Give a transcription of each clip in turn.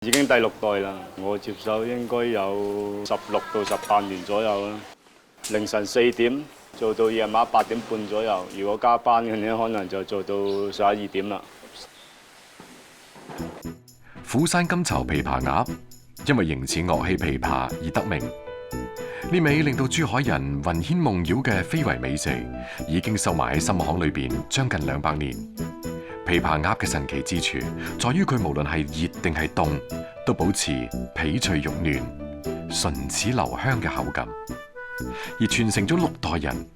已經第6代啦，我接手應該有16到18年左右啦。凌晨4點做到夜晚8點半左右，如果加班嘅呢，可能就做到11、2點啦。釜山金巢琵琶鴨因為形似樂器琵琶而得名。呢味令到珠海人魂牽夢繞嘅非遺美食，已經收埋喺心巷裏邊將近200年。琵琶鴨嘅神奇之處，在於佢無論係熱定係凍，都保持皮脆肉嫩、唇齒留香嘅口感。而傳承咗6代人，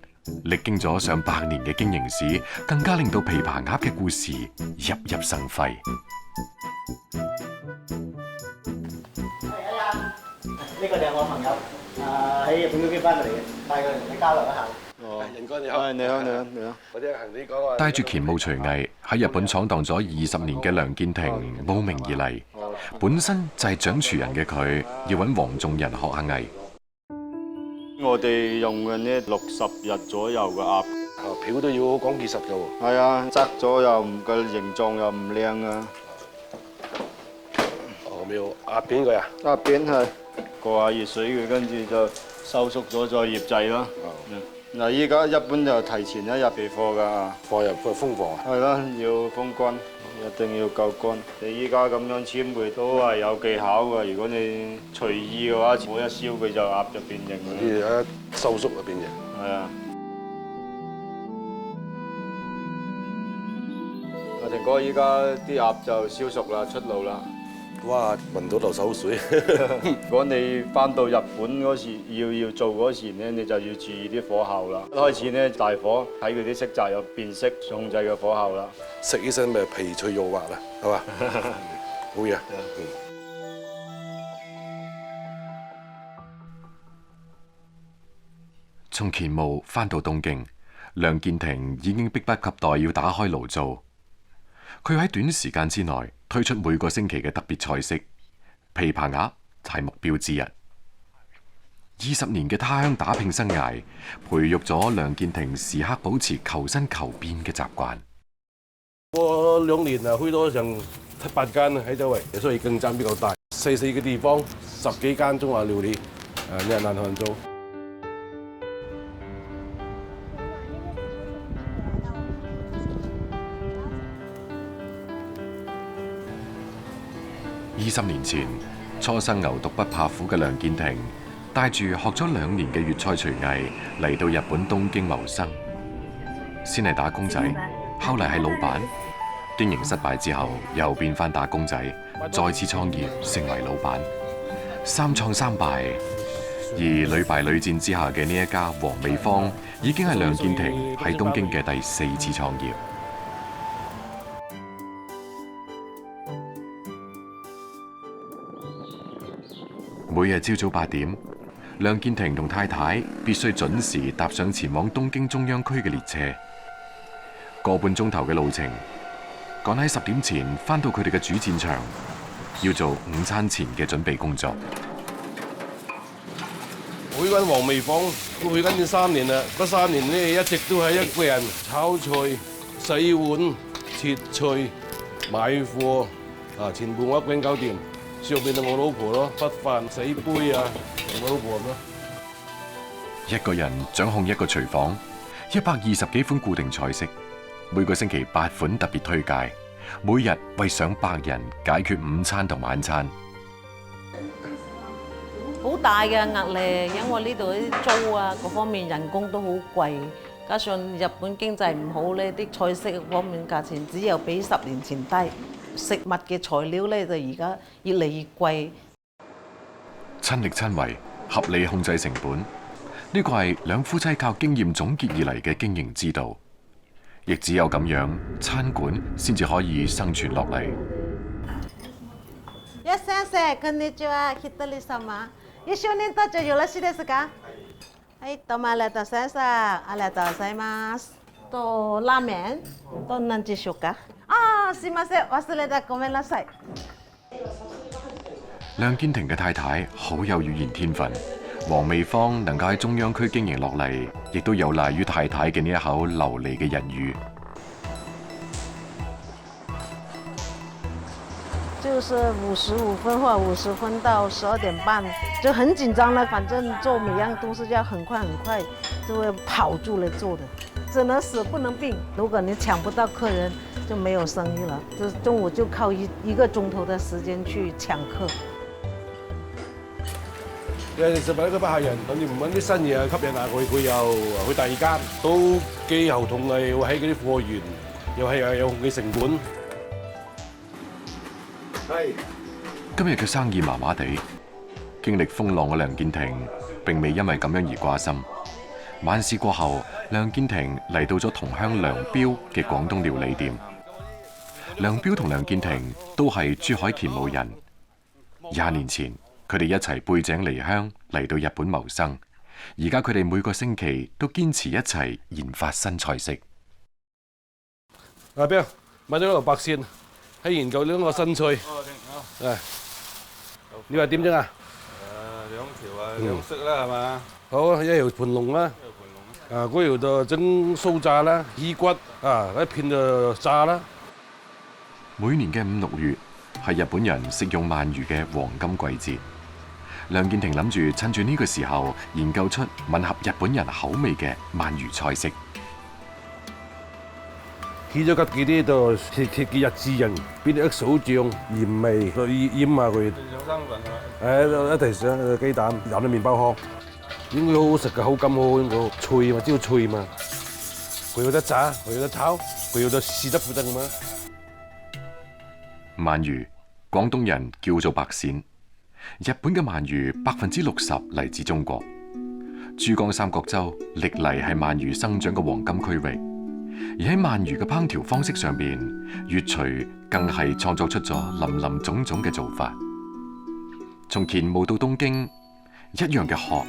歷經咗上百年嘅經營史，更加令到琵琶鴨嘅故事熠熠生輝。呢個就係我朋友，喺日本嗰邊翻嚟嘅，帶佢嚟交流一下。仁哥你好，你好，你好，你好。我聽行你講話。帶住乾務廚藝喺日本闖蕩咗20年嘅梁建庭慕名而嚟，本身就係掌廚人嘅佢，要揾黃種人學下藝。我哋用嘅呢60日左右嘅鴨，漂都要好講結實嘅喎。係啊，側咗又唔個形狀又唔靚啊。鴨扁佢啊？鴨扁係過下熱水嘅，跟住就收縮咗再醃製咯。嗱，依家一般就提前1日備貨㗎，放入去封房啊？係啦，要風乾，一定要夠乾。你依家咁樣纖焙都係有技巧㗎，如果你隨意嘅話，冇一燒佢就鴨就變形㗎。啲一收縮就變形。係啊。阿庭哥，依家啲鴨就燒熟啦，出爐啦。哇！聞到流手水。如果你翻到日本嗰時要做嗰時咧，你就要注意啲火候啦。一開始咧大火睇佢啲色澤有變色，控制個火候啦。食起身咪皮脆肉滑啦，係嘛？好嘢。從乾務翻到東京，梁建庭已經迫不及待要打開爐灶。佢喺短時間之內推出每個星期嘅特別菜式，琵琶鴨係目標之一。20年嘅他鄉打拼生涯，培育咗梁建庭時刻保持求新求變嘅習慣。我2年啊，開咗成7、8間喺周圍，所以競爭比較大。細嘅地方10幾間中華料理，你係難行做。20年前，初生牛犢不怕苦嘅梁建庭，帶住學咗2年嘅粵菜廚藝嚟到日本東京謀生。先係打工仔，後嚟係老闆。經營失敗之後，又變返打工仔，再次創業成為老闆。3創3敗，而屢敗屢戰之下嘅呢一家黃味坊，已經係梁建庭喺東京嘅第4次創業。每日朝早8點，梁建庭同太太必須準時搭上前往東京中央區嘅列車，個半鐘頭嘅路程，趕喺10點前返到佢哋嘅主戰場，要做午餐前嘅準備工作。我呢間黃味坊都去緊3年啦，嗰3年呢一直都係一個人炒菜、洗碗、切菜、買貨，全部我一個人搞掂。上邊就我老婆咯，執飯、洗杯啊，我老婆咯。一個人掌控一個廚房，120幾款固定菜式，每個星期8款特別推介，每日為上百人解決午餐同晚餐。好大嘅壓力，因為呢度啲租啊各方面人工都好貴，加上日本經濟唔好咧，啲菜式方面價錢只有比10年前低。食物嘅材料咧就而家越嚟越貴。親力親為，合理控制成本，呢個係兩夫妻靠經驗總結而嚟嘅經營之道。亦只有咁樣，餐館先至可以生存落嚟。いらっしゃいませ、こんにちは、ひとり様。一緒にどうぞよろしいですか？はい、どうもありがとうございます。ありがとうございます。とラーメンと何でしょうか？すいません，忘れた，ごめんなさい。梁建庭嘅太太好有語言天分，黃味坊能夠喺中央區經營落嚟，亦都有賴於太太嘅呢一口流利嘅日語。就就是55分或50分到12點半，就很緊張了。反正做每樣東西就要很快，就會跑住來做的，只能死不能病。如果你搶不到客人，就沒有生意了。就中午就靠一個鐘頭的時間去搶客。有陣時揾嗰班客人，諗住唔揾啲新嘢吸引下佢又去第二間，都幾頭痛嘅，要喺嗰啲貨源，又係有嘅成本。係今日嘅生意麻麻地，經歷風浪嘅梁建庭並未因為咁樣而掛心。晚市過後，梁建庭嚟到咗同鄉梁彪嘅廣東料理店。梁彪同梁建庭都係珠海乾務人，20年前佢哋一齊背井離鄉嚟到日本謀生。而家佢哋每個星期都堅持一齊研發新菜式。阿彪買咗條白線，喺研究呢個新菜。誒，你話點整啊？2條兩色啦，係嘛？好啊，一條盤龍啦。嗰條就整酥炸啦，耳骨一片就炸啦。每年嘅5、6月係日本人食用鰻魚嘅黃金季節。梁建庭諗住趁住呢個時候研究出吻合日本人口味嘅鰻魚菜式。起咗吉幾啲就切日字人，邊啲手醬、鹽味，醃下佢。一提上雞蛋，飲啲麵包糠，應該好好食嘅，口感好好，應該脆嘛，只要脆嘛。佢有得炸，佢有得炒，佢有得試得負得嘛。鰻魚，廣東人叫做白鱔。日本嘅鰻魚60%嚟自中國。珠江三角洲歷嚟係鰻魚生長嘅黃金區域。而喺鰻魚嘅烹調方式上邊，粵廚更係創作出咗林林總總嘅做法。從乾務到東京，一樣嘅殼，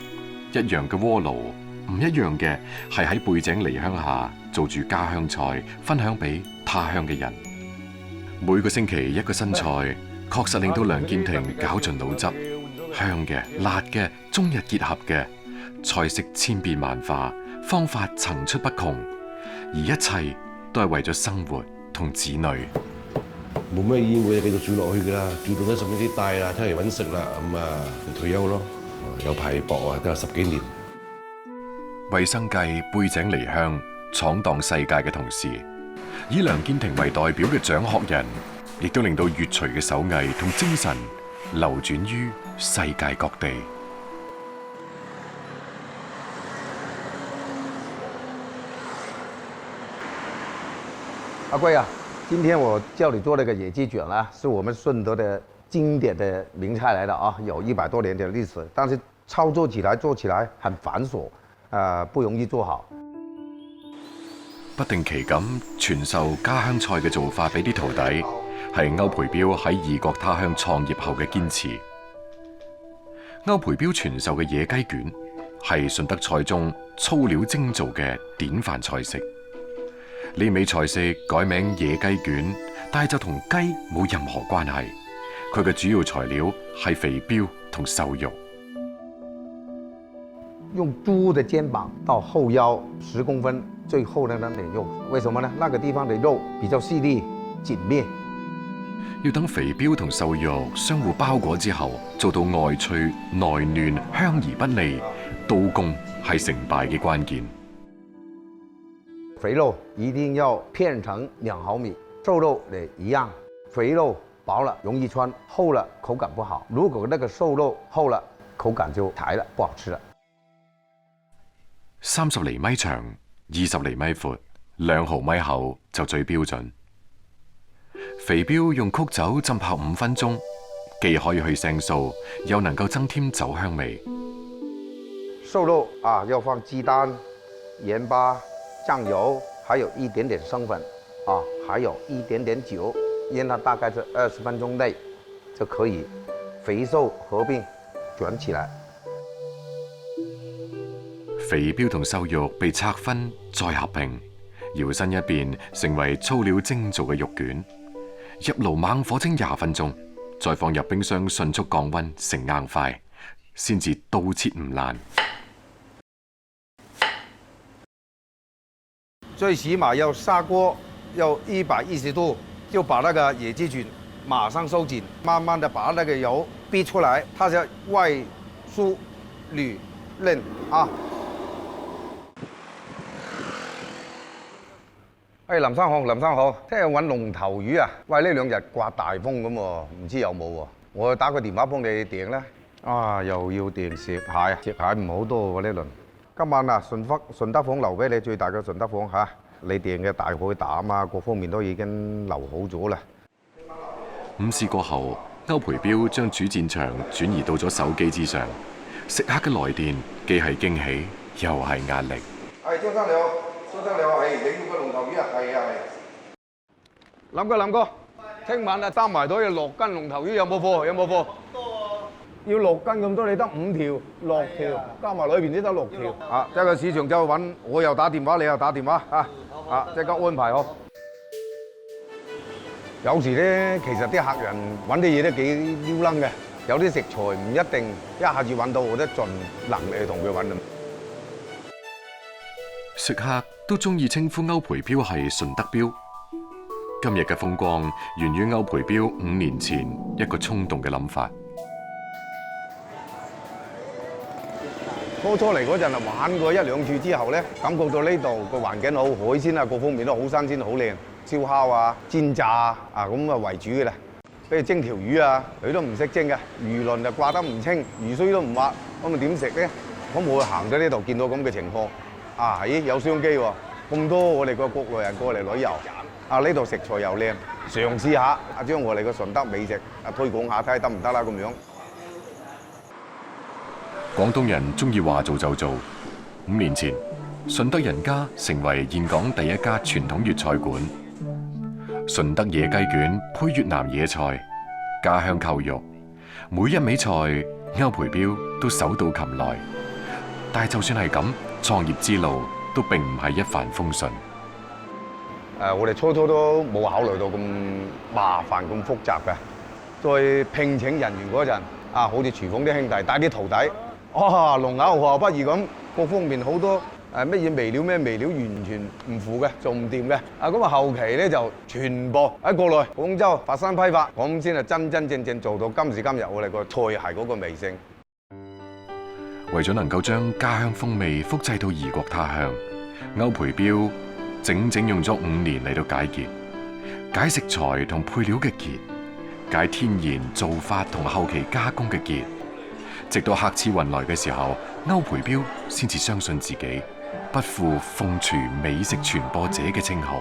一樣嘅鍋爐，唔一樣嘅係喺背井離鄉下做住家鄉菜，分享俾他鄉嘅人。每個星期一個新菜，確實令到梁建庭絞盡腦汁。香嘅、辣嘅、中日結合嘅菜式千變萬化，方法層出不窮。而一切都係為咗生活同子女。冇咩意會繼續做落去㗎啦，做到都10幾大啦，出嚟揾食啦，咁退休咯，有排搏啊，都有10幾年。為生計背井離鄉闖蕩世界嘅同時，以梁建庭為代表嘅蔣學人，亦都令到粵廚嘅手藝同精神流轉於世界各地。阿貴啊，今天我叫你做那個野雞卷啦，是我們順德的經典的名菜來的啊，有100多年的歷史，但是操作起來做起來很繁瑣，不容易做好。不定期咁傳授家鄉菜嘅做法俾啲徒弟，係歐培彪喺異國他鄉創業後嘅堅持。歐培彪傳授嘅野雞卷係順德菜中粗料精做嘅典範菜式。呢味菜式改名野雞卷，但係就同雞冇任何關係。佢嘅主要材料係肥膘同瘦肉。用豬的肩膀到後腰10公分最厚的那點肉，為什麼呢？那個地方的肉比較細膩緊密。要等肥膘同瘦肉相互包裹之後，做到外脆內嫩、香而不膩，刀工係成敗嘅關鍵。肥肉一定要片成2毫米，瘦肉也一樣。肥肉薄了容易穿，厚了口感不好。如果那個瘦肉厚了，口感就柴了，不好吃了。30厘米長，20厘米闊，2毫米厚就最標準。肥膘用曲酒浸泡5分鐘，既可以去腥臊，又能夠增添酒香味。瘦肉要放雞蛋、鹽巴、醬油，還有一點點生粉，還有一點點酒，醃它大概是20分鐘內就可以肥瘦合併捲起來。肥膘同瘦肉被拆分再合併，搖身一變成為粗料精做嘅肉卷，入爐猛火蒸20分鐘，再放入冰箱迅速降溫成硬塊，先至刀切唔爛。最起碼要砂鍋要110度，就把那個野雞卷馬上收緊，慢慢的把那個油逼出來，它是外酥裏嫩啊。林生好，聽日揾龍頭魚啊！喂，呢兩日刮大風咁喎，唔知有冇喎？我打個電話幫你訂啦。啊，又要訂食蟹唔好多喎呢輪。今晚啊，順德房留俾你最大嘅順德房嚇，你訂嘅大海膽啊，各方面都已經留好咗啦。午市過後，歐培彪將主戰場轉移到咗手機之上，食客嘅來電既係驚喜，又係壓力。張生你好。你要個龍頭魚啊？係。林哥，聽晚啊擔埋到要6斤龍頭魚，有冇貨？多喎。要6斤咁多，你得5條，6條，加埋裏邊都得6條。啊，即係個市場就揾，我又打電話，你又打電話啊，即刻安排好。有時咧，其實啲客人揾啲嘢都幾撩楞嘅，有啲食材唔一定一下子揾到，我都盡能力去同佢揾。食客都中意稱呼歐培彪係順德彪。今日嘅風光源於歐培彪5年前一個衝動嘅諗法。初嚟嗰陣啊，玩過1、2次之後咧，感覺到呢度個環境好，海鮮啊各方面都好新鮮好靚，燒烤啊、煎炸啊咁啊為主嘅啦。比如蒸條魚啊，佢都唔識蒸嘅，魚鱗就掛得唔清，魚須都唔滑，咁啊點食咧？咁我行到呢度見到咁嘅情況。啊，咦，有商機喎！咁多我哋個國內人過嚟旅遊，啊呢度食材又靚，嘗試下將我哋個順德美食推廣下，睇下得唔得啦咁樣。廣東人中意話做就做。5年前，順德人家成為現港第一家傳統粵菜館。順德野雞卷配越南野菜，家鄉扣肉，每一味菜歐培彪都手到擒來。但係就算係咁，創業之路都並唔係一帆風順。我哋初都冇考慮到咁麻煩、咁複雜嘅。再聘請人員嗰陣，啊，好似廚房啲兄弟帶啲徒弟，哇，龍咬虎不如咁，各方面好多乜嘢微料完全唔符嘅，做唔掂嘅。啊，咁啊後期咧就全部喺國內廣州、佛山批發，咁先係真正做到今時今日我哋個菜係嗰個味性。為咗能夠將家鄉風味複製到異國他鄉，歐培彪整用咗5年嚟到解結，解食材同配料嘅結，解天然做法同後期加工嘅結，直到客似雲來嘅時候，歐培彪先至相信自己不負鳳廚美食傳播者嘅稱號。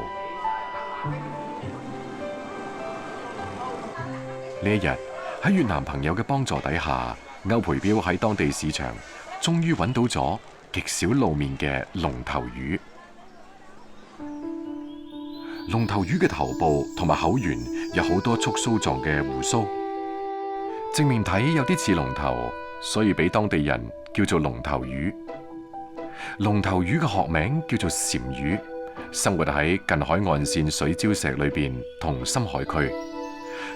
呢一日喺越南朋友嘅幫助底下，歐培彪喺當地市場終於揾到咗極少露面嘅龍頭魚。龍頭魚嘅頭部同埋口緣有好多束鬚狀嘅鬍鬚，正面睇有啲似龍頭，所以俾當地人叫做龍頭魚。龍頭魚嘅學名叫做鰻魚，生活喺近海岸線水礁石裏邊同深海區，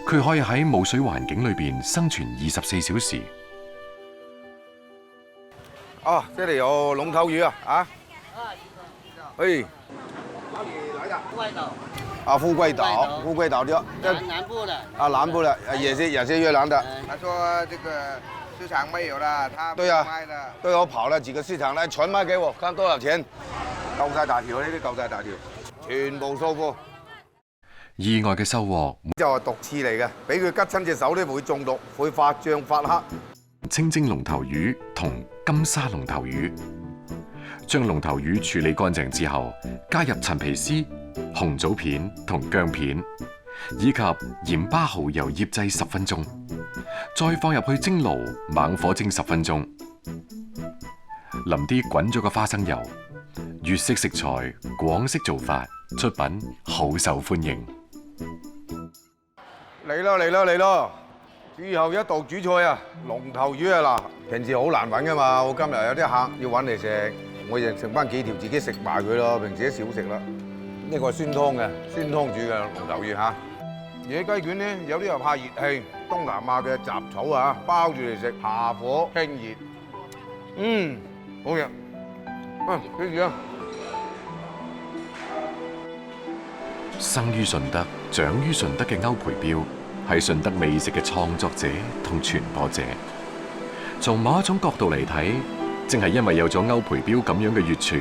佢可以喺冇水環境裏邊生存24小時。哦，這裡有龍頭魚啊！哎，哪裡來的？富貴島。啊，富貴島的。南部的。啊，南部的，也是越南的。他說這個市場沒有了，他不賣的。對，我跑了幾個市場，來全賣給我，看多少錢。夠晒大條，呢啲夠晒大條，全部收貨。意外嘅收穫就係毒刺嚟嘅，俾佢吉親隻手咧會中毒，會發脹發黑。清蒸龍頭魚同金沙龍頭魚，將龍頭魚處理乾淨之後，加入陳皮絲、紅棗片同薑片，以及鹽巴蠔油醃製10分鐘，再放入去蒸爐猛火蒸10分鐘，淋啲滾咗嘅花生油。粵式食材，廣式做法，出品好受歡迎。嚟咯！最後一道主菜啊，龍頭魚啊嗱，平時好難揾噶嘛，我今日有啲客要揾嚟食，我就剩翻幾條自己食埋佢咯，平時都少食啦。呢個係酸湯煮嘅龍頭魚嚇。野雞卷咧，有啲又怕熱氣，東南亞嘅雜草啊，包住嚟食，下火輕熱。好嘅。記住啊！生於順德、長於順德嘅歐培彪，係順德美食嘅創作者同傳播者。從某一種角度嚟睇，正係因為有咗歐培標咁樣嘅粵廚，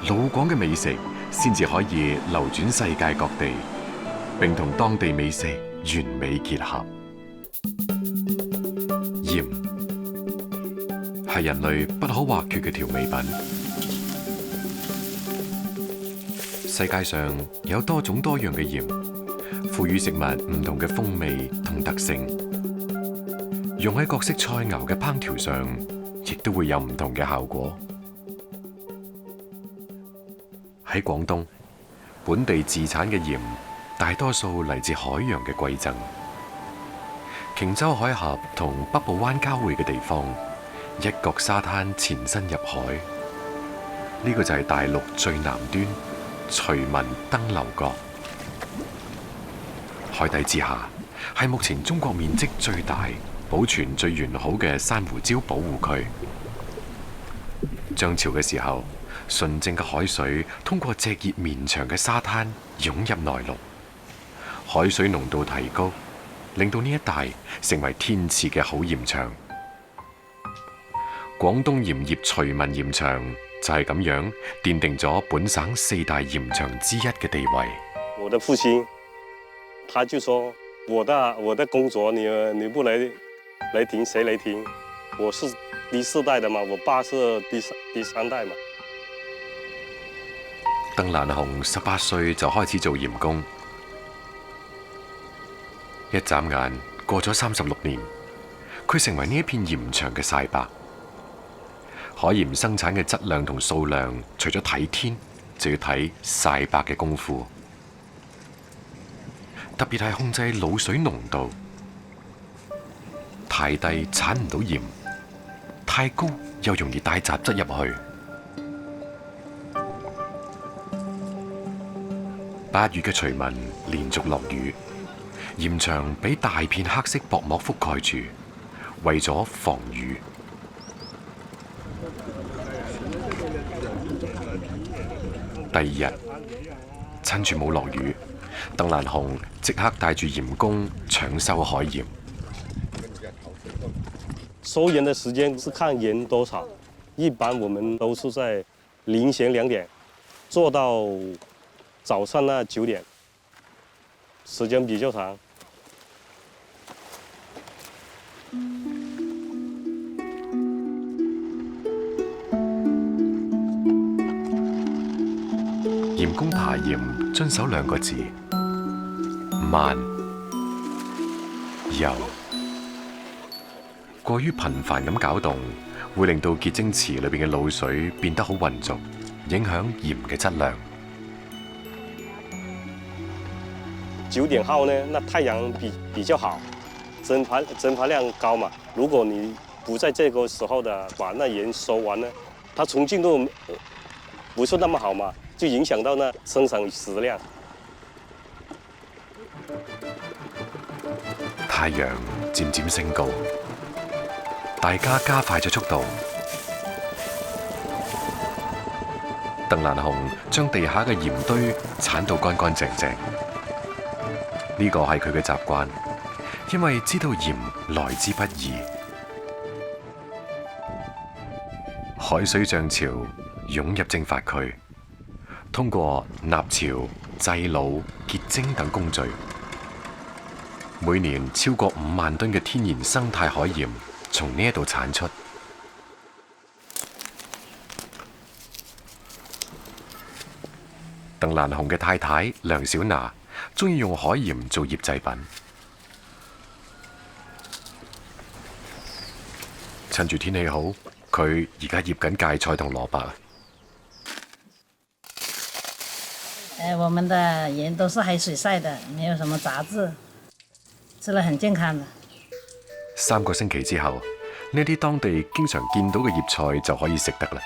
老廣嘅美食先至可以流轉世界各地，並同當地美食完美結合。鹽係人類不可或缺嘅調味品。世界上有多種多樣嘅鹽，賦予食物唔同嘅風味同特性。用喺各式菜肴嘅烹調上，亦都會有唔同嘅效果。喺廣東，本地自產嘅鹽大多數嚟自海洋嘅饋贈。瓊州海峽同北部灣交匯嘅地方，一角沙灘前身入海，呢個就係大陸最南端徐聞登樓角。海底之下係目前中國面積最大、保存最完好嘅珊瑚礁保護區。漲潮嘅時候，純淨嘅海水通過隻葉綿長嘅沙灘湧入內陸，海水濃度提高，令到呢一帶成為天賜嘅好鹽場。廣東鹽業徐聞鹽場就係咁樣奠定咗本省4大鹽場之一嘅地位。我的父親，他就說我的工作你不來聽，誰來聽？我是第4代的嘛，我爸是第3代嘛。鄧蘭雄18歲就開始做鹽工，一眨眼過咗36年，佢成為呢一片鹽場嘅曬白。海鹽生產嘅質量同數量，除咗睇天，就要睇曬白嘅功夫。特別係控制滷水濃度，太低產唔到鹽，太高又容易帶雜質入去。8月嘅徐聞連續落雨，鹽場俾大片黑色薄膜覆蓋住，為咗防雨。第2日，趁住冇落雨，鄧蘭雄即刻帶住鹽工搶收海鹽。收鹽的時間是看鹽多少，一般我們都是在凌晨2點做到早上9點，時間比較長。鹽工排鹽遵守2個字：慢。油過於頻繁咁攪動，會令到結晶池裏邊嘅滷水變得好渾濁，影響鹽嘅質量。9點後呢，那太陽比較好，蒸發量高嘛。如果你不在這個時候的把那鹽收完呢，它重進度不是那麼好嘛，就影響到那生產質量。太陽漸漸升高，大家加快咗速度。鄧蘭雄將地下嘅鹽堆鏟到乾乾淨淨，呢個係佢嘅習慣，因為知道鹽來之不易。海水漲潮湧入蒸發區，通過納潮、製滷、結晶等工序，每年超過5萬噸嘅天然生態海鹽從呢一度產出。鄧蘭雄嘅太太梁小娜中意用海鹽做醃製品。趁住天氣好，佢而家醃緊芥菜同蘿蔔啊！我們的鹽都是海水曬的，沒有什麼雜質，吃了很健康的。3個星期之後，呢啲當地經常見到嘅醃菜就可以食得啦。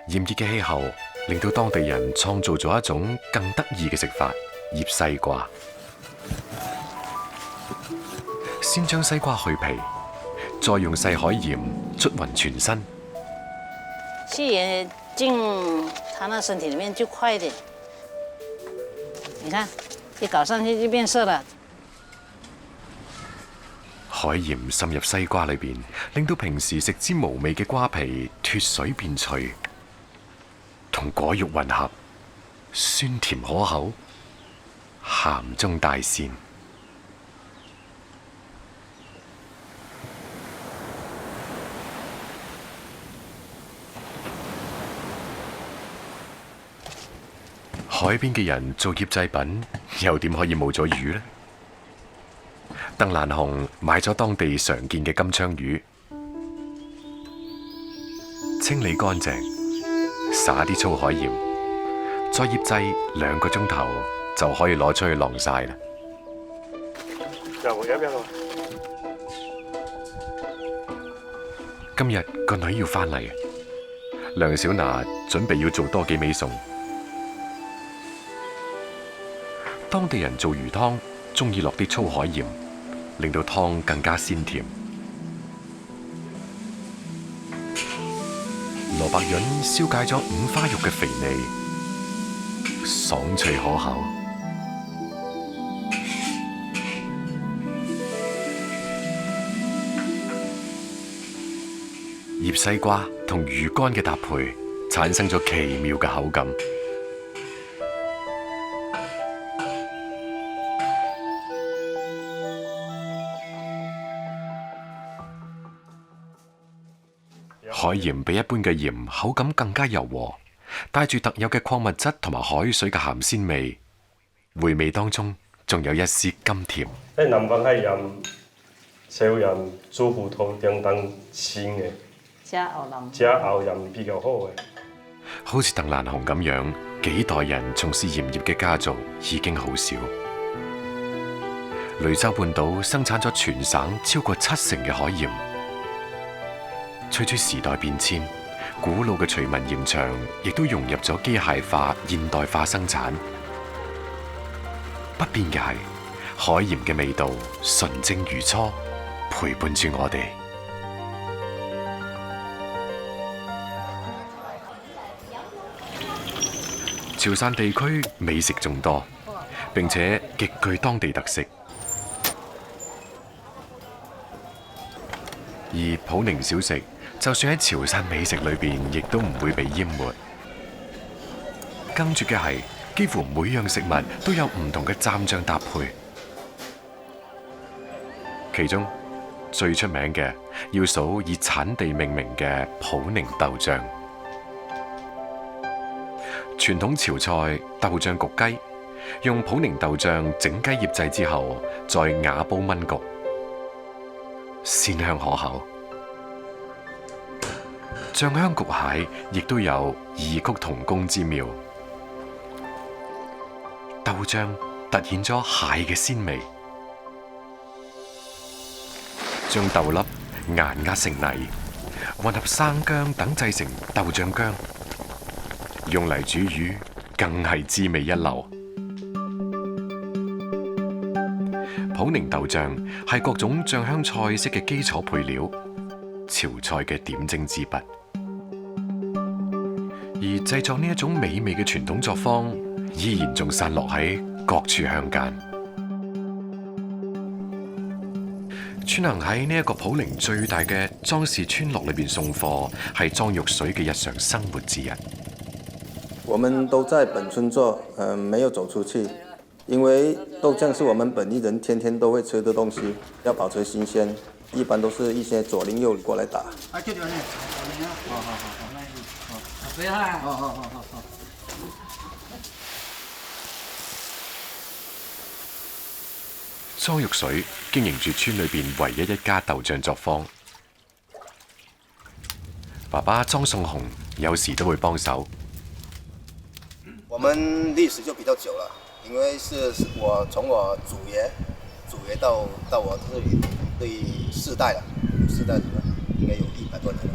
炎熱嘅氣候令到當地人創造咗一種更得意嘅食法——醃西瓜。先將西瓜去皮，再用細海鹽捽勻全身。細鹽進它那身體裡面就快一點。你看，一搞上去就變色了。海鹽滲入西瓜裏邊，令到平時食之無味嘅瓜皮脫水變脆，同果肉混合，酸甜可口，鹹中帶鮮。海邊嘅人做醃製品，又點可以冇咗魚呢？鄧蘭雄買咗當地常見嘅金槍魚，清理乾淨，撒啲粗海鹽，再醃製2個鐘頭就可以攞出去晾曬啦。今日個女要返嚟，梁小娜準備要做多幾味餸。當地人做魚湯，鍾意落啲粗海鹽，令到湯更加鮮甜。蘿蔔潤燒解咗五花肉嘅肥膩，爽脆可口。醃西瓜同魚乾嘅搭配，產生咗奇妙嘅口感。海鹽比一般嘅鹽口感更加柔和，帶住特有嘅礦物質同埋海水嘅鹹鮮味，回味當中仲有一絲甘甜。喺南方海鹽、小鹽、煮芋頭等等鮮嘅，加牛鹽比較好嘅。好似鄧蘭雄咁樣，幾代人從事鹽業嘅家族已經好少。雷州半島生產咗全省超過70%嘅海鹽。隨住時代變遷，古老嘅徐聞鹽場亦都融入咗機械化、現代化生產。不變嘅係海鹽嘅味道純正如初，陪伴住我哋。潮汕地區美食眾多，並且極具當地特色。而普寧小食，就算喺潮汕美食裏邊，亦都唔會被淹沒。更絕嘅係，幾乎每樣食物都有唔同嘅蘸醬搭配。其中最出名嘅，要數以產地命名嘅普寧豆醬。傳統潮菜豆醬焗雞，用普寧豆醬整雞醃製之後，再瓦煲燜焗，鮮香可口。醬香焗蟹亦都有異曲同工之妙，豆醬突顯咗蟹嘅鮮味，將豆粒研壓成泥，混合生薑等製成豆醬薑，用嚟煮魚更係滋味一流。普寧豆醬係各種醬香菜式嘅基礎配料，潮菜嘅點睛之筆。而製作呢一種美味嘅傳統作坊，依然仲散落喺各處鄉間。川行喺呢一個普寧最大嘅莊氏村落裏邊送貨，係莊玉水嘅日常生活之一。我們都在本村做，沒有走出去，因為豆醬是我們本地人天天都會吃的東西，要保持新鮮，一般都是一些左鄰右里過來打。莊玉水經營住村裏邊唯一一家豆醬作坊，爸爸莊宋雄有時都會幫手。我們歷史就比較久了，因為是我從我祖爺到我這裡第4代了，4代應該有100多年了。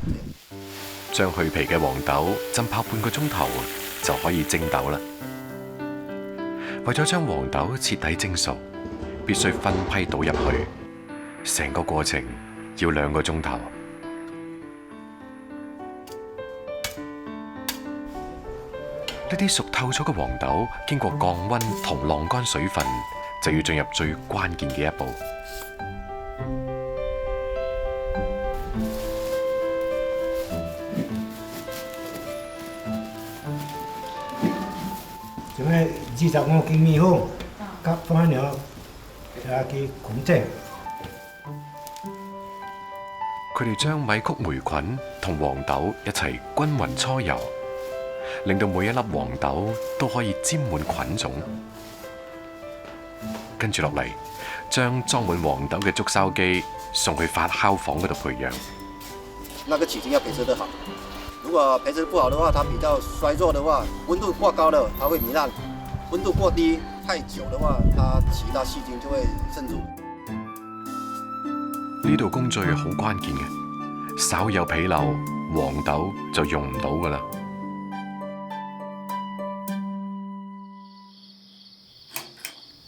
將去皮嘅黃豆浸泡半個鐘頭就可以蒸豆啦。為咗將黃豆徹底蒸熟，必須分批倒入去，成個過程要2個鐘頭。呢啲熟透咗嘅黃豆，經過降溫同晾乾水分，就要進入最關鍵嘅一步。咁咧25斤米好，夾翻了，佢控制。佢哋將米曲霉菌同黃豆一齊均勻搓揉，令到每一粒黃豆都可以沾滿菌種。跟住落嚟，將裝滿黃豆嘅竹筲箕送去發酵房嗰度培養。那個起筋要培植得好，如果培植不好的話，它比較衰弱的話，溫度過高了，它會糜爛；溫度過低，太久的話，它其他細菌就會滲入。呢度工序好關鍵嘅，稍有紕漏，黃豆就用唔到噶啦。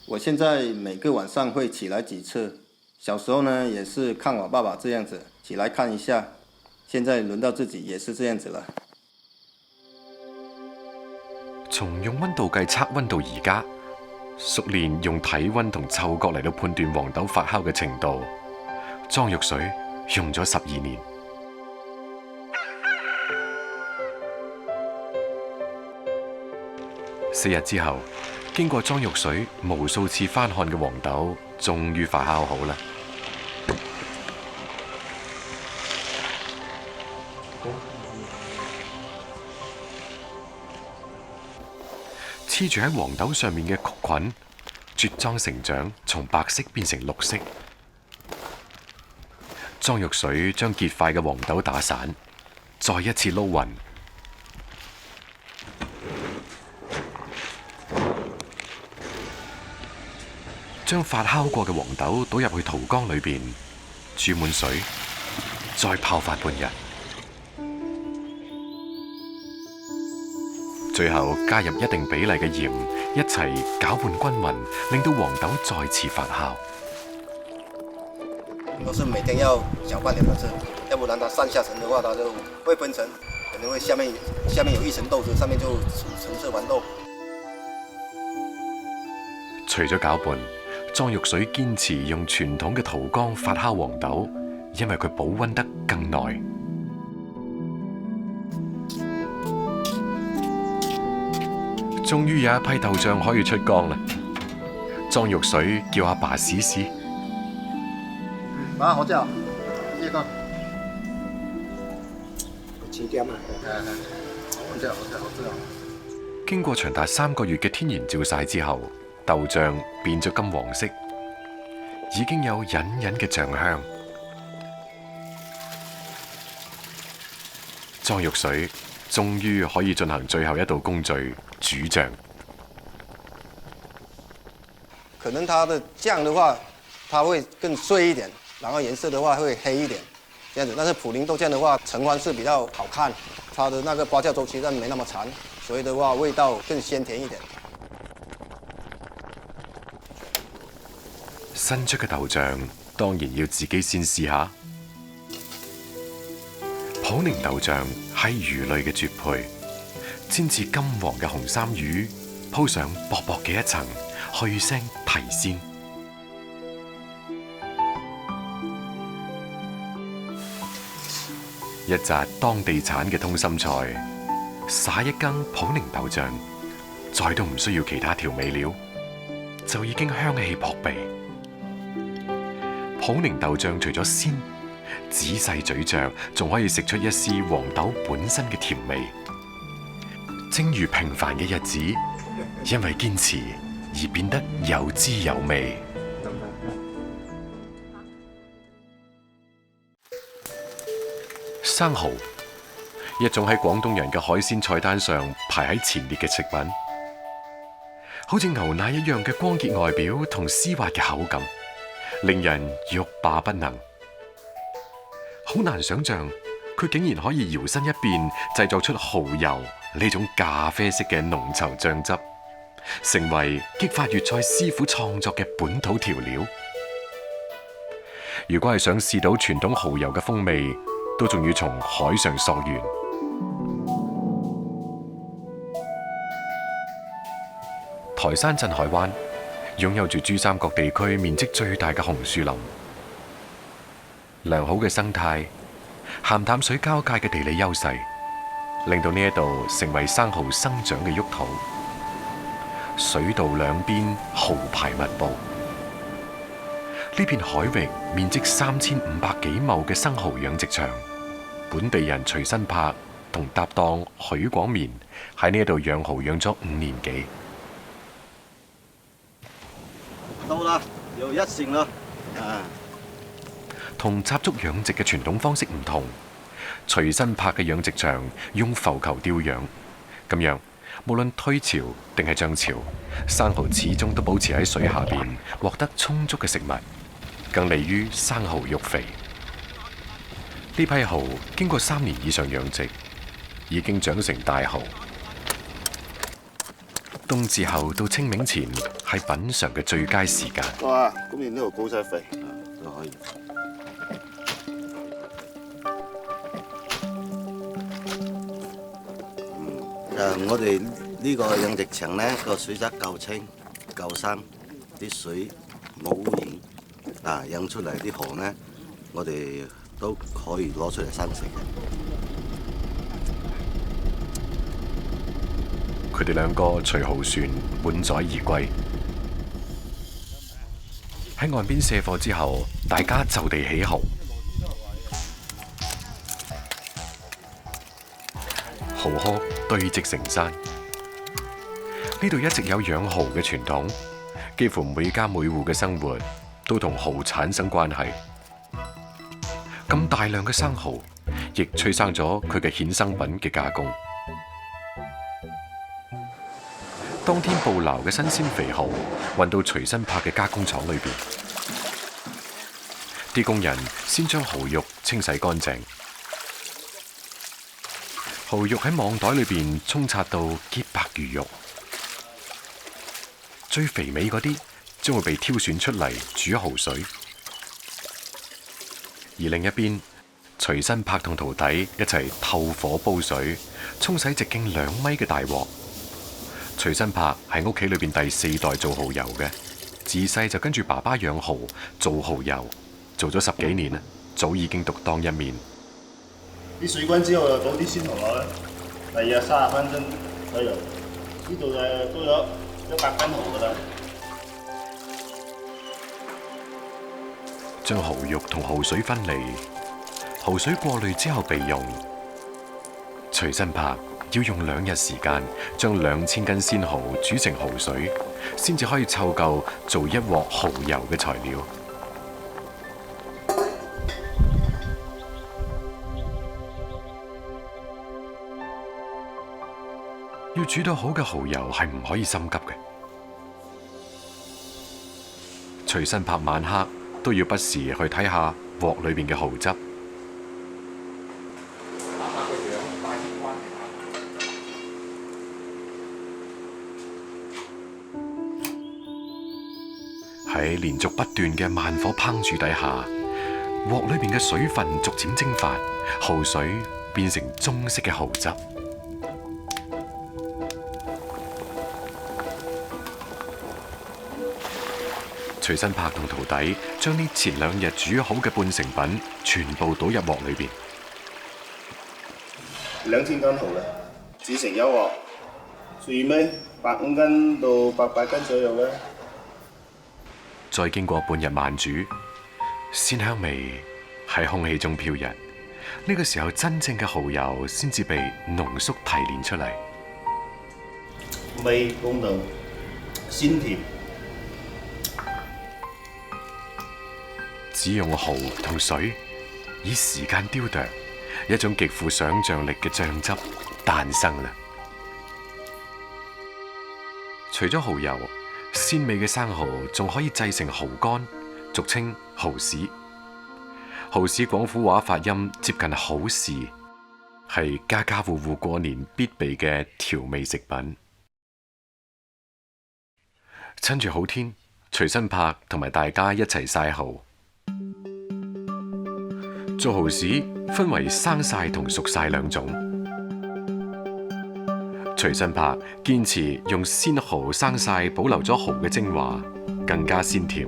我現在每個晚上會起來幾次，小時候呢也是看我爸爸這樣子起來看一下，現在輪到自己也是這樣子了。從用溫度計測溫到而家，熟練用體溫同嗅覺嚟到判斷黃豆發酵嘅程度。莊玉水用咗12年。4日之後，經過莊玉水無數次翻看嘅黃豆，終於發酵好啦。黐住喺黃豆上面嘅曲菌，茁壯成長，從白色變成綠色。莊玉水將結塊嘅黃豆打散，再一次撈勻，將發酵過嘅黃豆倒入去陶缸裏邊，注滿水，再泡發半日，最後加入一定比例嘅鹽，一齊攪拌均勻，令到黃豆再次發酵。都是每天要攪拌2次，要不然它上下層的話，它就會分層，可能會下面有一層豆子，上面就橙色豌豆。除咗攪拌，莊玉水堅持用傳統嘅陶缸發酵黃豆，因為佢保溫得更耐。終於有一批豆醬可以出缸啦！莊玉水叫阿爸試試。爸，好食，呢個7點啊，好食。經過長達3個月嘅天然照曬之後，豆醬變咗金黃色，已經有隱隱嘅醬香。莊玉水終於可以進行最後一道工序——煮醬。可能它的醬的話，它會更碎一點。然後顏色的話會黑一點，這樣子。但是普寧豆醬的話，橙黃是比較好看，它的那個發酵周期但沒那麼長，所以的話味道更鮮甜一點。新出嘅豆醬當然要自己先試下。普寧豆醬係魚類嘅絕配，煎至金黃嘅紅衫魚，鋪上薄薄嘅一層，去腥提鮮。一紮當地產嘅通心菜，撒一羹普寧豆醬，再都唔需要其他調味料，就已經香氣撲鼻。普寧豆醬除咗鮮，仔細咀嚼仲可以食出一絲黃豆本身嘅甜味。正如平凡嘅日子，因為堅持而變得有滋有味。生蠔，一種喺廣東人嘅海鮮菜單上排喺前列嘅食品，好似牛奶一樣嘅光潔外表同絲滑嘅口感，令人欲罷不能。好難想象佢竟然可以搖身一變，製作出蠔油呢種咖啡色嘅濃稠醬汁，成為激發粵菜師傅創作嘅本土調料。如果係想試到傳統蠔油嘅風味，都仲要從海上溯源。台山鎮海灣擁有住珠三角地區面積最大嘅紅樹林，良好嘅生態、鹹淡水交界嘅地理優勢，令到呢一度成為生蠔生長嘅沃土。水道兩邊蠔排密布，呢片海域面積3500幾畝嘅生蠔養殖場，本地人徐新柏同搭檔許廣綿喺呢一度養蠔養咗5年幾。到啦，又一成啦，同雜竹養殖嘅傳統方式唔同，徐新柏嘅養殖場用浮球釣養，咁樣無論退潮定係漲潮，生蠔始終都保持喺水下邊，獲得充足嘅食物，更利於生蠔育肥。呢批蠔經過3年以上養殖，已經長成大蠔。冬至後到清明前係品嚐嘅最佳時間。哇！咁你呢度高晒肥都可以。我哋呢個養殖場呢個水質夠清夠深，啲水冇污染，養出嚟啲蠔呢，我哋都可以攞出嚟生食嘅。佢哋兩個隨蠔船滿載而歸，喺岸邊卸貨之後，大家就地起蠔。蠔殼堆積成山，呢度一直有養蠔嘅傳統，幾乎每家每戶嘅生活都同蠔產生關係。咁大量嘅生蠔，亦催生咗佢嘅衍生品嘅加工。當天捕撈嘅新鮮肥蠔運到徐新柏嘅加工廠裏邊，啲工人先將蠔肉清洗乾淨，蠔肉喺網袋裏邊沖刷到潔白如玉，最肥美嗰啲將會被挑選出嚟煮蠔水。而另一邊，徐新柏同徒弟一齊透火煲水，沖洗直徑2米嘅大鑊。徐新柏係屋企裏邊第4代做蠔油嘅，自細就跟住爸爸養蠔做蠔油，做咗10幾年啦，早已經獨當一面。啲水滾之後就倒啲鮮蠔落去，大約30分鐘左右，呢度就都有100斤蠔噶啦。將蠔肉同蠔水分離，蠔水過濾之後備用。徐新柏要用2日時間，將2000斤鮮蠔煮成蠔水，先至可以湊夠做1鑊蠔油嘅材料。要煮到好嘅蠔油係唔可以心急嘅。徐新柏晚黑都要不時去睇下鑊裏邊嘅蠔汁。喺連續不斷嘅慢火烹煮底下，鑊裏邊嘅水分逐漸蒸發，蠔水變成棕色嘅蠔汁。徐新柏同徒弟將呢前2日煮好嘅半成品全部倒入鑊裏邊。2000斤蠔啦，煮成1鑊，最尾150斤到800斤左右啦。再經過半日慢煮，鮮香味喺空氣中飄逸。呢個時候，真正嘅蠔油先至被濃縮提煉出嚟，味公道，鮮甜。只用蠔同水，以時間雕琢，一種極富想像力嘅醬汁誕生啦。除咗蠔油，鮮美嘅生蠔仲可以製成蠔乾，俗稱蠔豉。蠔豉廣府話發音接近好事，係家家戶戶過年必備嘅調味食品。趁住好天，徐新柏同埋大家一齊曬蠔。做蠔豉分為生曬同熟曬2種。徐新柏堅持用鮮蠔生曬保留咗蠔嘅精華，更加鮮甜。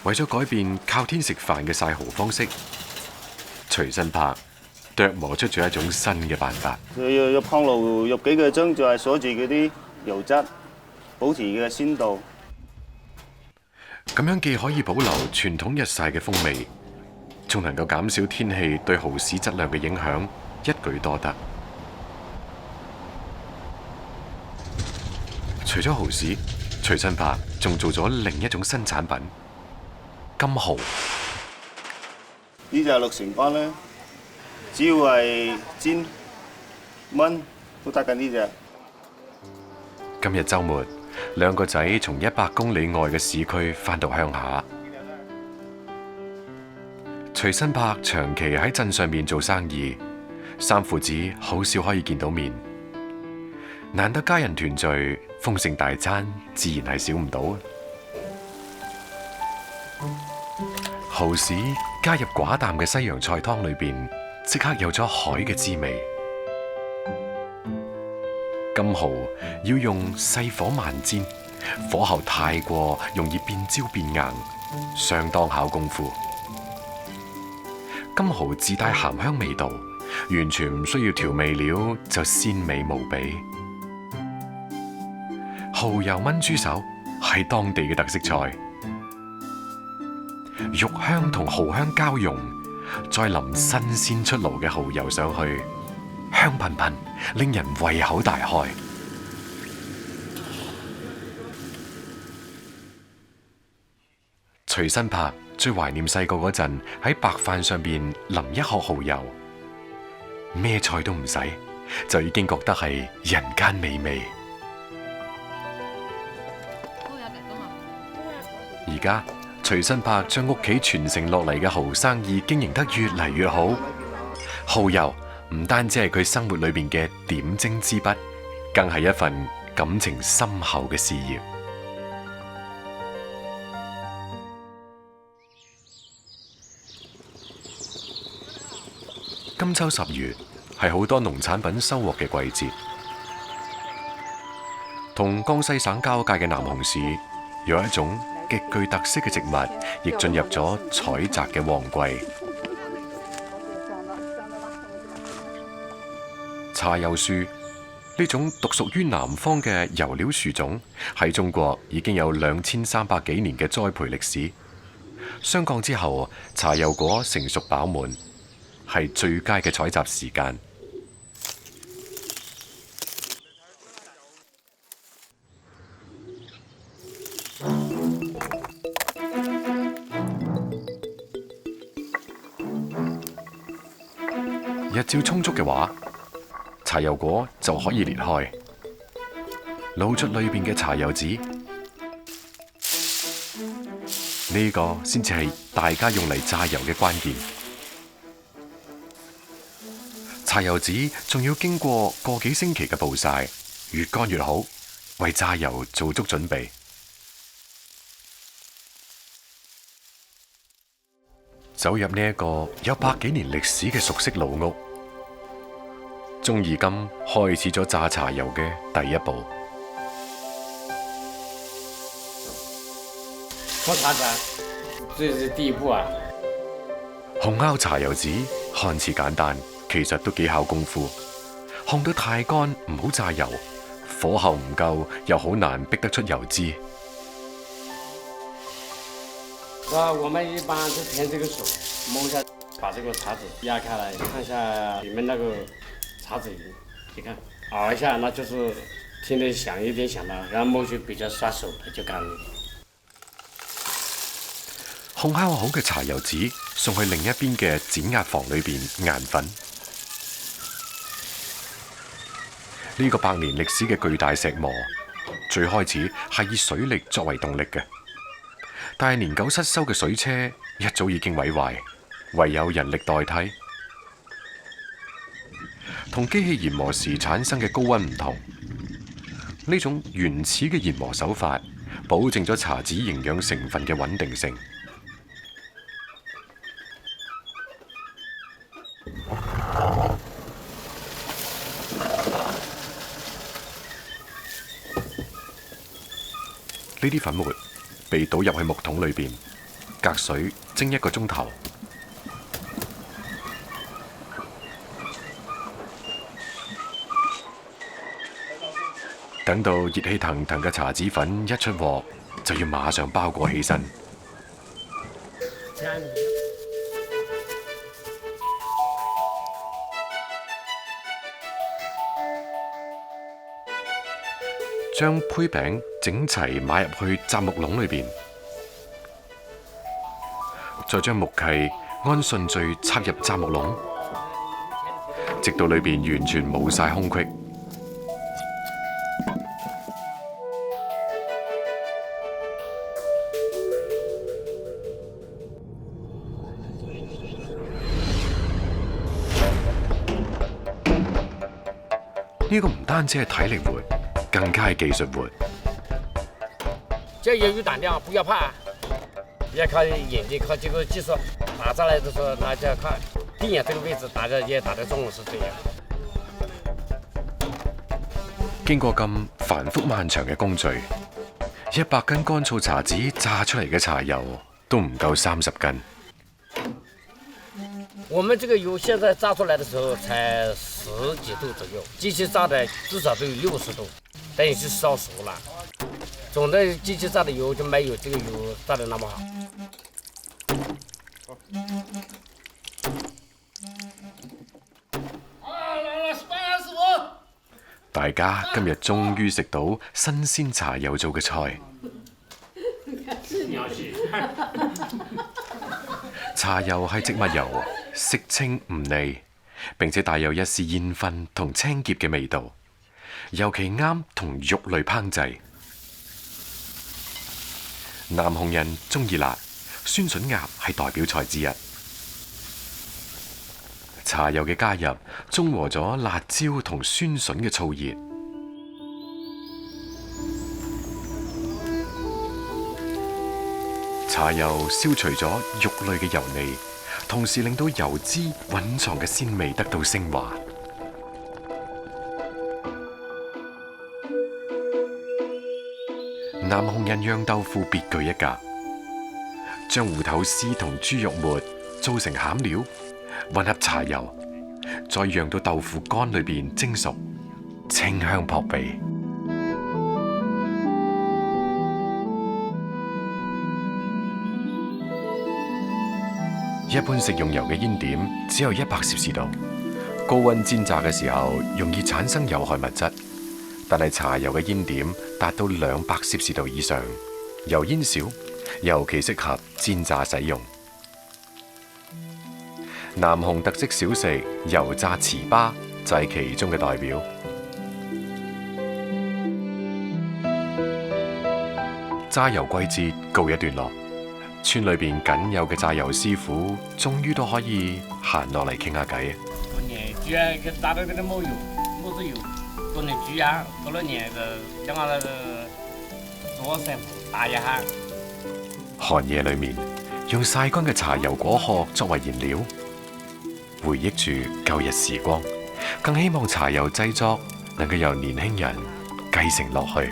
為咗改變靠天食飯嘅曬蠔方式，徐新柏琢磨出咗一種新嘅辦法。要烹爐入幾個鐘，就係鎖住嗰啲油質，保持佢嘅鮮度。咁樣既可以保留傳統日曬嘅風味，仲能夠減少天氣對蠔豉質量嘅影響，一舉多得。除咗蠔豉，徐新柏仲做咗另一種新產品——金蠔。呢隻六成乾咧，只要係煎、燜都得緊呢隻。今日週末，兩個仔從100公里外嘅市區返到鄉下。徐新柏長期喺鎮上面做生意，三父子好少可以見到面。難得家人團聚，豐盛大餐自然係少唔到。蠔豉加入寡淡嘅西洋菜湯裏邊，即刻有咗海嘅滋味。金蠔要用細火慢煎，火候太過容易變焦變硬，相當考功夫。金蠔自帶鹹香味道，完全唔需要調味料就鮮美無比。蠔油炆豬手係當地嘅特色菜，肉香同蠔香交融，再淋新鮮出爐嘅蠔油上去，香噴噴，令人胃口大開。徐新柏最懷念細個嗰陣喺白飯上邊淋一殼蠔油，咩菜都唔使，就已經覺得係人間美味。而家徐新柏將屋企傳承落嚟嘅蠔生意經營得越嚟越好，蠔油唔單止係佢生活裏邊嘅點睛之筆，更係一份感情深厚嘅事業。金秋10月係好多農產品收穫嘅季節，同江西省交界嘅南雄市有一種極具特色嘅植物，亦進入咗採摘嘅旺季。茶油樹呢種獨屬於南方嘅油料樹種，喺中國已經有2300幾年嘅栽培歷史。霜降之後，茶油果成熟飽滿，係最佳嘅採集時間。日照充足嘅話，茶油果就可以裂開，露出裏邊嘅茶油籽。呢個先至係大家用嚟榨油嘅關鍵。茶油籽仲要經過個幾星期嘅暴曬，越乾越好，為榨油做足準備。走入呢一個有100幾年歷史嘅熟悉老屋，鍾義金開始咗榨茶油嘅第一步。搓茶籽，這是第一步啊！烘烤茶油籽看似簡單，其實都幾考功夫。烘得太乾唔好榨油，火候唔夠又好難逼得出油脂。我們一般是填這個水，摸下，把這個茶籽壓開來，看一下裡面那個茶籽，你看熬一下，那就是聽得響一點響了，然後摸去比較刷手就乾了。烘烤好嘅茶油籽送去另一邊嘅剪壓房裏邊研粉。呢個100年歷史嘅巨大石磨，最開始係以水力作為動力嘅。但係年久失修嘅水車一早已經毀壞，唯有人力代替。同機器研磨時產生嘅高溫唔同，呢種原始嘅研磨手法保證咗茶籽營養成分嘅穩定性。呢啲粉末被倒入去木桶裏邊，隔水蒸1個鐘頭。等到熱氣騰騰嘅茶籽粉一出鑊，就要馬上包裹起身。將胚餅整齊買入去雜木籠裏邊，再將木契按順序插入雜木籠，直到裏邊完全冇晒空隙。呢個唔單止係體力活，更加係技術活。只要有膽量，不要怕，也靠眼睛，靠這個技術。打下來的時候，那就要看定下這個位置，打得也打得中，是這樣。經過咁繁複漫長嘅工序，100斤乾燥茶籽榨出嚟嘅茶油都唔夠30斤。我們這個油現在榨出來的時候才10幾度左右，機器榨的至少都有60度，等於是燒熟了。總的機器榨的油就沒有這個油榨的那麼好。大家今日終於食到新鮮茶油做嘅菜。茶油係植物油，色清唔膩，並且帶有一絲煙燻同青澀嘅味道，尤其啱同肉類烹製。南紅人鍾意辣，酸筍鴨係代表菜之一。茶油嘅加入，中和咗辣椒同酸筍嘅燥熱。茶油消除咗肉類嘅油膩，同時令到油脂蘊藏嘅鮮味得到升華。南紅人釀豆腐別具一格，將芋頭絲同豬肉末做成餡料，混合茶油，再釀到豆腐乾裏邊蒸熟，清香撲鼻。一般食用油嘅煙點只有100攝氏度，高溫煎炸嘅時候容易產生有害物質，但係茶油嘅煙點達到200攝氏度以上，油煙少，尤其適合煎炸使用。南紅特色小食油炸糍粑就係其中嘅代表。榨油季節告一段落，村裏邊僅有嘅榨油師傅終於都可以閒落嚟傾下偈。過年豬啊，佢榨到嗰啲冇油，冇子油。過年豬啊，過了年就將我那個左手打一下。寒夜裏面，用曬乾嘅茶油果殼作為燃料，回憶住舊日時光，更希望茶油製作能夠由年輕人繼承落去。